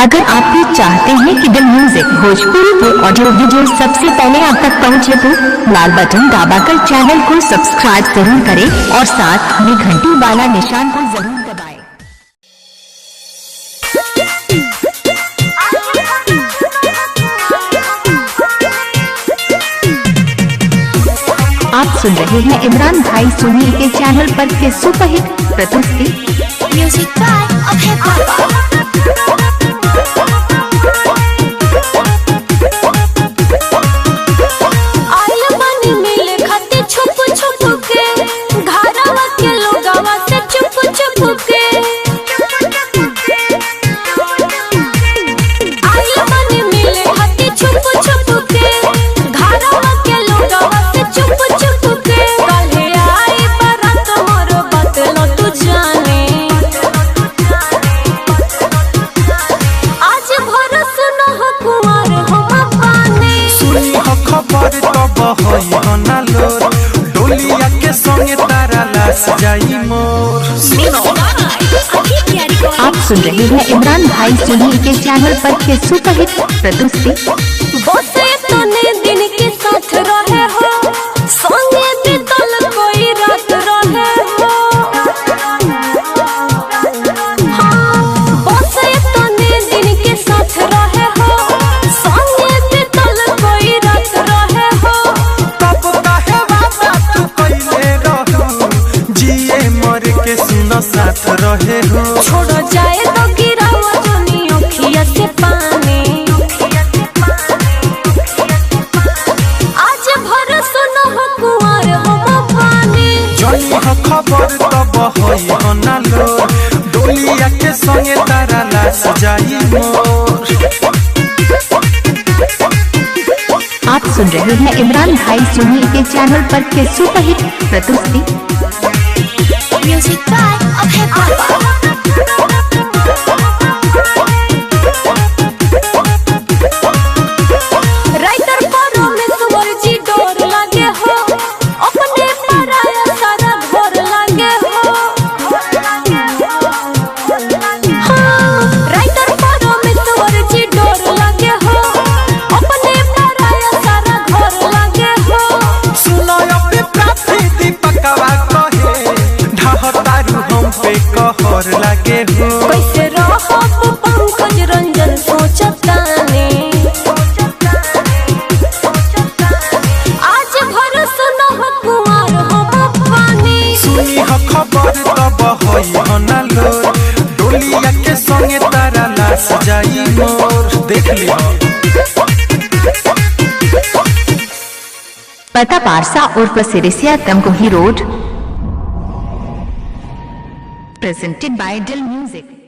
अगर आप भी चाहते हैं कि दिल म्यूजिक भोजपुरी के ऑडियो वीडियो सबसे पहले आप तक पहुंचे तो लाल बटन दबाकर चैनल को सब्सक्राइब जरूर करें और साथ में घंटी वाला निशान को जरूर दबाएं। आप सुन रहे हैं इमरान भाई सुनील के चैनल पर के सुपरहिट प्रस्तुति म्यूजिक बाय अभय बाबा। डोलिया के संगे तारा लास जाई मोर। आप सुन रहे हैं इमरान भाई सुनील के चैनल पर के सुपरहिट प्रस्तुति दिन के साथ रहे हो संगे बीतल कोई रात रहे हो। दिन के साथ रहे हो संगे बीतल कोई रात रहे हो। तब काहे वादा तू कइले रहू जिए मर के सुनो साथ रहे हो। छोड़ जाए तो गिरावा जोनी अखिया से पानी। आज भर सुनो हो कुंवर हो पानी। जनी हो खबर तब होई हो ना लो डोलिया के संगे तारा लास जाई मोर। आप सुन रहे हैं इमरान भाई सुनील के चैनल पर के सुपरहिट प्रस्तुति म्यूजिक बाय अभय बाबा। कहर लागे हो कैसे रहो पंकज रंजन सोचताने। आज भर सुनो हो कुंवर हो पानी। सुनी हो खबर तब होई हो ना लो डोलिया के संगे तारा लास जाई मोर। देख लियो पता पारसा उर्फ Sirisiya Tamkohi road. Presented by Dill Music।